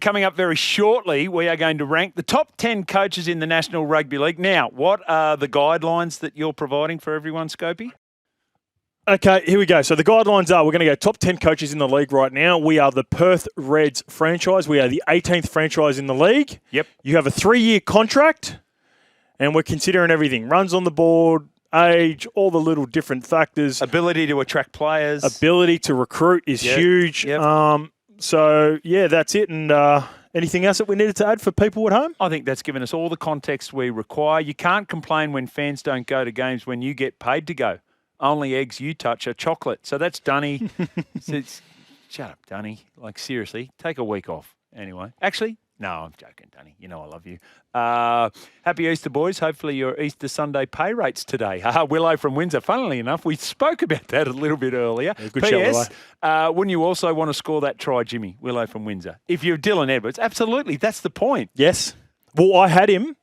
coming up very shortly, we are going to rank the top 10 coaches in the National Rugby League. Now, what are the guidelines that you're providing for everyone, Scopey? Okay, here we go. So the guidelines are we're going to go top 10 coaches in the league right now. We are the Perth Reds franchise. We are the 18th franchise in the league. Yep. You have a 3-year contract, and we're considering everything. Runs on the board, age, all the little different factors. Ability to attract players. Ability to recruit is huge. Yep. So, yeah, that's it. And anything else that we needed to add for people at home? I think that's given us all the context we require. You can't complain when fans don't go to games when you get paid to go. Only eggs you touch are chocolate. So that's Dunny. Shut up, Dunny. Like, seriously, take a week off. Anyway. Actually, no, I'm joking, Dunny. You know I love you. Happy Easter, boys. Hopefully your Easter Sunday pay rates today. Willow from Windsor. Funnily enough, we spoke about that a little bit earlier. Yeah, good shout, Willow. Wouldn't you also want to score that try, Jimmy? Willow from Windsor. If you're Dylan Edwards, absolutely. That's the point. Yes. Well, I had him.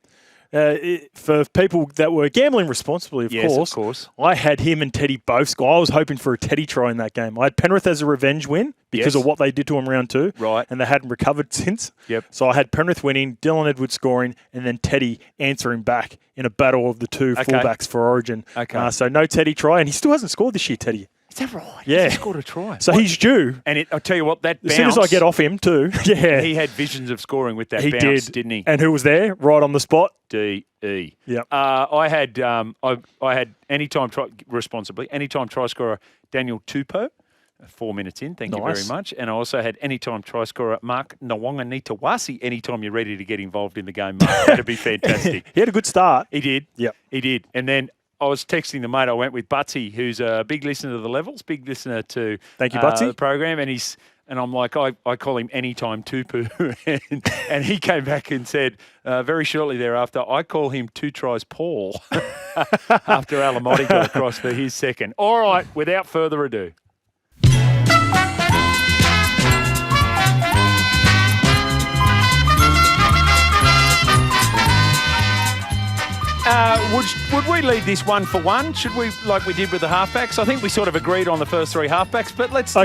For people that were gambling responsibly, of course, I had him and Teddy both score. I was hoping for a Teddy try in that game. I had Penrith as a revenge win because of what they did to him round 2. Right. And they hadn't recovered since. Yep. So I had Penrith winning, Dylan Edwards scoring, and then Teddy answering back in a battle of the two fullbacks for Origin. Okay. So no Teddy try, and he still hasn't scored this year, Teddy. Is that right? Yeah. He scored a try. So he's due. And I'll tell you what, that bounce. As soon as I get off him too. Yeah. He had visions of scoring with that he bounce, did. didn't he? And who was there? Right on the spot? D.E. Yep. I had anytime try scorer Daniel Tupou, 4 minutes in. Thank you very much. And I also had anytime try scorer Mark Nwanganitawasi. Anytime you're ready to get involved in the game, Mark, that'd be fantastic. He had a good start. He did. Yep. He did. And then I was texting the mate. I went with Butsy, who's a big listener to the Levels, big listener to Thank you, Butsy. the program, and I'm like, I call him Anytime Tupu. and he came back and said, very shortly thereafter, I call him 2 tries Paul after Alamotti got across for his second. All right, without further ado. Would we leave this 1 for 1? Should we, like we did with the halfbacks? I think we sort of agreed on the first 3 halfbacks, but let's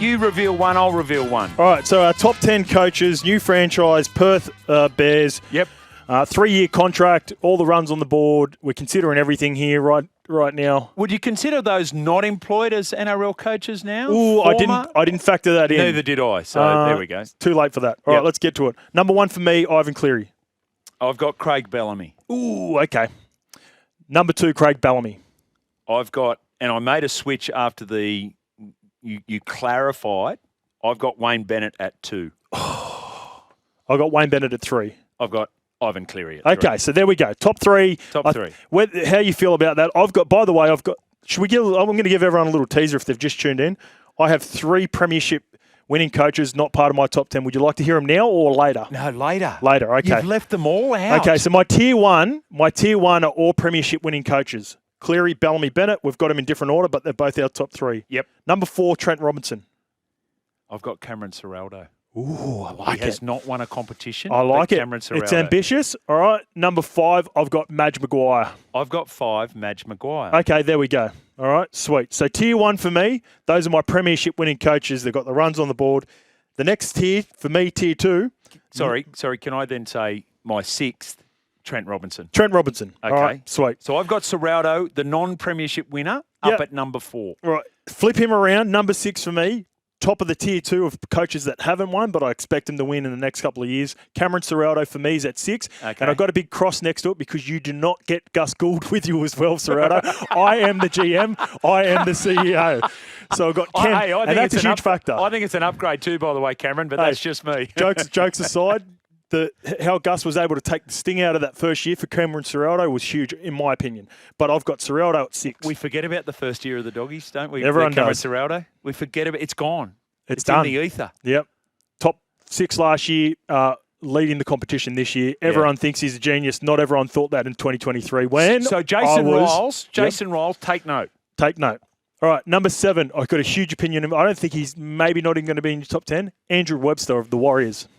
you reveal one, I'll reveal one. All right, so our top 10 coaches, new franchise, Perth Bears. Yep. 3-year contract, all the runs on the board. We're considering everything here right now. Would you consider those not employed as NRL coaches now? Ooh, I didn't factor that in. Neither did I, so there we go. Too late for that. All right, let's get to it. Number 1 for me, Ivan Cleary. I've got Craig Bellamy. Ooh, okay. Number 2, Craig Bellamy. I've got, and I made a switch after you clarified, I've got Wayne Bennett at 2. I've got Wayne Bennett at 3. I've got Ivan Cleary at 3. Okay, so there we go. Top 3. Top 3. How you feel about that? I'm going to give everyone a little teaser if they've just tuned in. I have 3 premiership winning coaches, not part of my top 10. Would you like to hear them now or later? No, later. Later, okay. You've left them all out. Okay, so my tier one are all premiership winning coaches. Cleary, Bellamy, Bennett. We've got them in different order, but they're both our top 3. Yep. Number 4, Trent Robinson. I've got Cameron Serraldo. Ooh, I like it. He has not won a competition. I like it. Cameron Serraldo. It's ambitious. All right. Number 5, I've got Madge Maguire. I've got 5, Madge Maguire. Okay, there we go. All right, sweet. So tier 1 for me, those are my premiership winning coaches. They've got the runs on the board. The next tier, for me, tier 2. Sorry, can I then say my 6th, Trent Robinson? Trent Robinson. Okay. All right, sweet. So I've got Serraldo, the non-premiership winner, up at number 4. All right, flip him around. Number 6 for me. Top of the tier 2 of coaches that haven't won, but I expect him to win in the next couple of years. Cameron Serraldo for me is at 6. Okay. And I've got a big cross next to it because you do not get Gus Gould with you as well, Serraldo. I am the GM. I am the CEO. So I've got Cam, and that's a huge factor. I think it's an upgrade too, by the way, Cameron, but that's just me. Jokes aside, how Gus was able to take the sting out of that first year for Cameron Serraldo was huge, in my opinion. But I've got Serraldo at 6. We forget about the first year of the Doggies, don't we? Everyone Cameron does. Serraldo. We forget about it. It's gone. It's done. In the ether. Yep. Top 6 last year, leading the competition this year. Everyone thinks he's a genius. Not everyone thought that in 2023. So Jason Riles, take note. Take note. All right, number 7, I've got a huge opinion of him. I don't think he's maybe not even going to be in your top 10. Andrew Webster of the Warriors.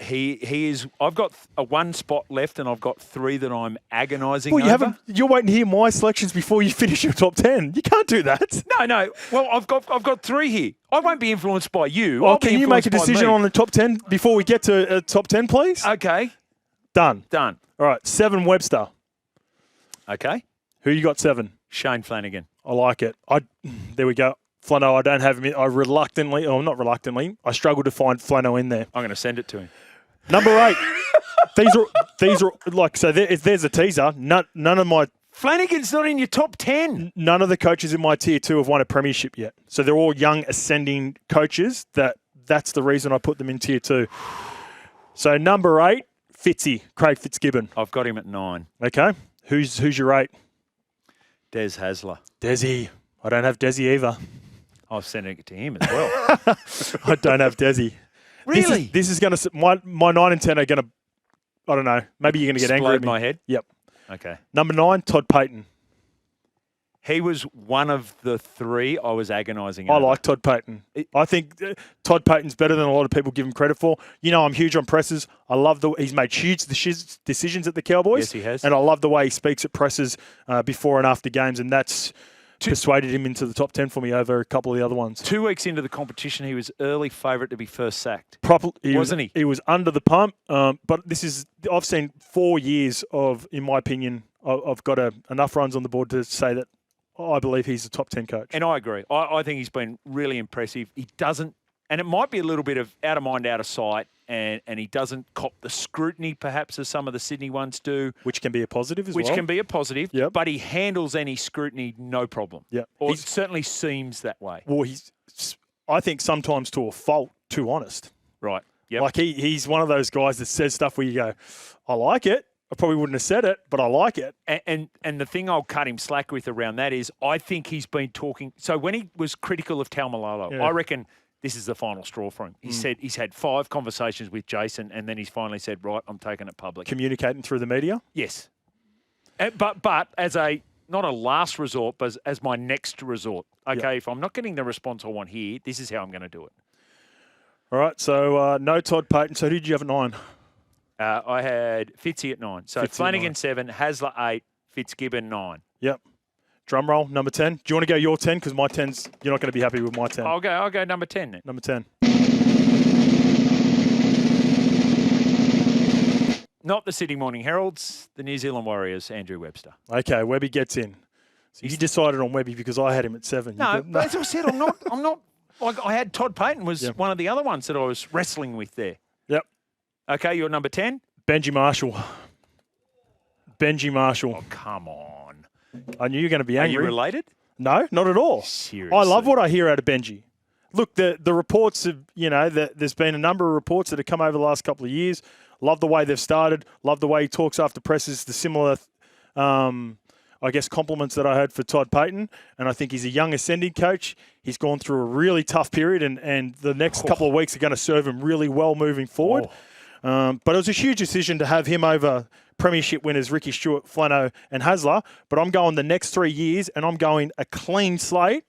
He is. I've got a one spot left, and I've got 3 that I'm agonising Well, over. you're waiting to hear my selections before you finish your top 10. You can't do that. No. Well, I've got 3 here. I won't be influenced by you. Well, I'll be can you make a influenced by decision me. on the top 10 before we get to top 10, please? Okay. Done. Done. All right, 7 Webster. Okay. Who you got 7? Shane Flanagan. I like it. There we go. Flano, I don't have him in. Not reluctantly, I struggle to find Flano in there. I'm going to send it to him. Number 8. These are like, so if there's a teaser, none of my... Flanagan's not in your top 10. None of the coaches in my tier 2 have won a premiership yet. So they're all young ascending coaches. That's the reason I put them in tier 2. So number 8, Fitzy, Craig Fitzgibbon. I've got him at 9. Okay. Who's your 8? Des Hasler. Desi. I don't have Desi either. I was sending it to him as well. I don't have Desi. Really? This is going to... My 9 and 10 are going to... I don't know. Maybe you're going to get angry at me. my head? Yep. Okay. Number 9, Todd Payton. He was one of the 3 I was agonising I over. like Todd Payton. I think Todd Payton's better than a lot of people give him credit for. You know, I'm huge on presses. I love he's made huge decisions at the Cowboys. Yes, he has. And I love the way he speaks at presses before and after games, and that's persuaded him into the top 10 for me over a couple of the other ones. 2 weeks into the competition, he was early favourite to be first sacked. Wasn't he? He was under the pump, but I've seen 4 years of, in my opinion, I've got enough runs on the board to say that I believe he's a top 10 coach. And I agree. I think he's been really impressive. He doesn't, and it might be a little bit of out of mind, out of sight, and he doesn't cop the scrutiny perhaps as some of the Sydney ones do. Which can be a positive as well. Which can be a positive, Yep. but he handles any scrutiny no problem. Yeah. Or it certainly seems that way. Well, I think sometimes to a fault, too honest. Right. Yep. Like he's one of those guys that says stuff where you go, I like it. I probably wouldn't have said it, but I like it. And the thing I'll cut him slack with around that is I think he's been talking. So when he was critical of Taumalolo, I reckon this is the final straw for him. He said he's had 5 conversations with Jason, and then he's finally said, right, I'm taking it public. Communicating through the media? Yes. But as not a last resort, but as my next resort. Okay, if I'm not getting the response I want here, this is how I'm going to do it. All right, so no Todd Payton. So who did you have at 9? I had Fitzy at 9. So Fitzy Flanagan 9. 7, Hasler 8, Fitzgibbon 9. Yep. Drum roll, number 10. Do you want to go your 10? Because my 10's, you're not going to be happy with my 10. I'll go number 10 then. Number 10. Not the Sydney Morning Heralds, the New Zealand Warriors, Andrew Webster. Okay, Webby gets in. So you decided on Webby because I had him at 7. No, but as I said, I'm not. Like I had Todd Payton was one of the other ones that I was wrestling with there. Yep. Okay, you're number 10? Benji Marshall. Benji Marshall. Oh, come on. I knew you were going to be angry. Are you related? No, not at all. Seriously. I love what I hear out of Benji. Look, the reports of, there's been a number of reports that have come over the last couple of years. Love the way they've started. Love the way he talks after presses. The similar, compliments that I heard for Todd Payton. And I think he's a young ascending coach. He's gone through a really tough period, and the next couple of weeks are going to serve him really well moving forward. But it was a huge decision to have him over premiership winners Ricky Stewart, Flano and Hasler. But I'm going the next 3 years, and I'm going a clean slate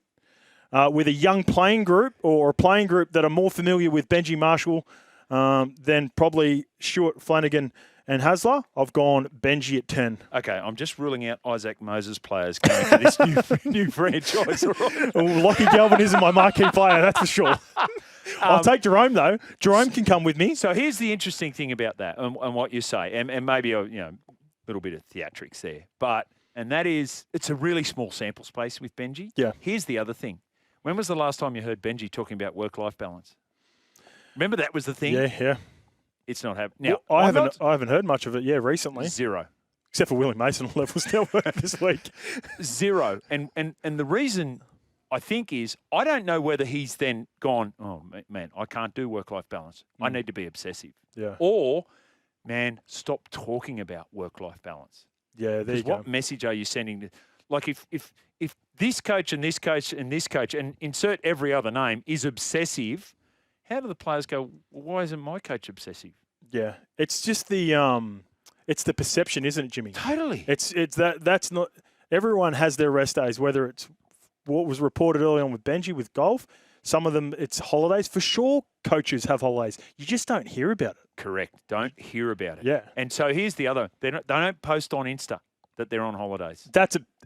with a young playing group or a playing group that are more familiar with Benji Marshall than probably Stewart, Flanagan and Hasler. I've gone Benji at 10. Okay, I'm just ruling out Isaac Moses players coming to this new franchise. Right? Lockie Galvin isn't my marquee player, that's for sure. I'll take Jerome, though. Jerome can come with me. So here's the interesting thing about that and what you say, and maybe a little bit of theatrics there. And that is, it's a really small sample space with Benji. Yeah. Here's the other thing. When was the last time you heard Benji talking about work-life balance? Remember that was the thing? Yeah. It's not happening. Now, I haven't heard much of it, recently. 0. Except for Willie Mason levels this week. 0. And the reason I think is I don't know whether he's then gone, oh, man, I can't do work-life balance. I need to be obsessive. Yeah. Or, man, stop talking about work-life balance. Yeah, there you go. What message are you sending to, like if this coach and this coach and this coach and insert every other name is obsessive, how do the players go, well, why isn't my coach obsessive? Yeah. It's just the perception, isn't it, Jimmy? Totally. That's not, everyone has their rest days, whether it's what was reported early on with Benji with golf. Some of them, it's holidays. For sure, coaches have holidays. You just don't hear about it. Correct. Don't hear about it. Yeah. And so here's the other. They don't post on Insta that they're on holidays.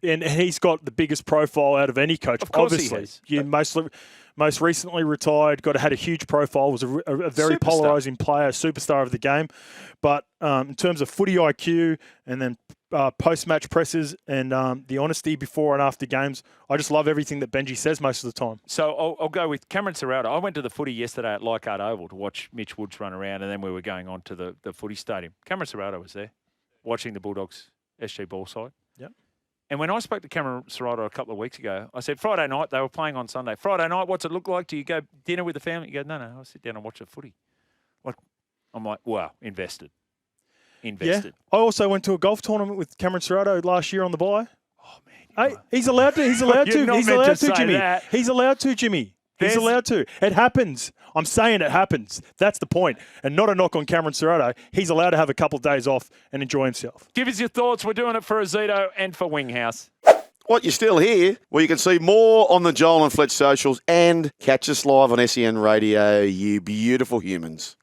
And he's got the biggest profile out of any coach. Of course obviously. he has. Most recently retired, had a huge profile, was a very polarising player, superstar of the game. But in terms of footy IQ and then post-match presses and the honesty before and after games, I just love everything that Benji says most of the time. So I'll go with Cameron Serraldo. I went to the footy yesterday at Leichhardt Oval to watch Mitch Woods run around, and then we were going on to the footy stadium. Cameron Serraldo was there watching the Bulldogs SG ball side. Yep. And when I spoke to Cameron Serraldo a couple of weeks ago, I said, Friday night, they were playing on Sunday. Friday night, what's it look like? Do you go dinner with the family? You go, no, I'll sit down and watch the footy. I'm like, wow, invested. Yeah. I also went to a golf tournament with Cameron Serraldo last year on the bye. Oh, man. Hey, he's allowed to. He's allowed to. He's allowed to, Jimmy. That. He's allowed to, Jimmy. He's allowed to. It happens. I'm saying it happens. That's the point. And not a knock on Cameron Serraldo. He's allowed to have a couple of days off and enjoy himself. Give us your thoughts. We're doing it for Azito and for Winghouse. What, you're still here? Well, you can see more on the Joel and Fletch socials and catch us live on SEN Radio, you beautiful humans.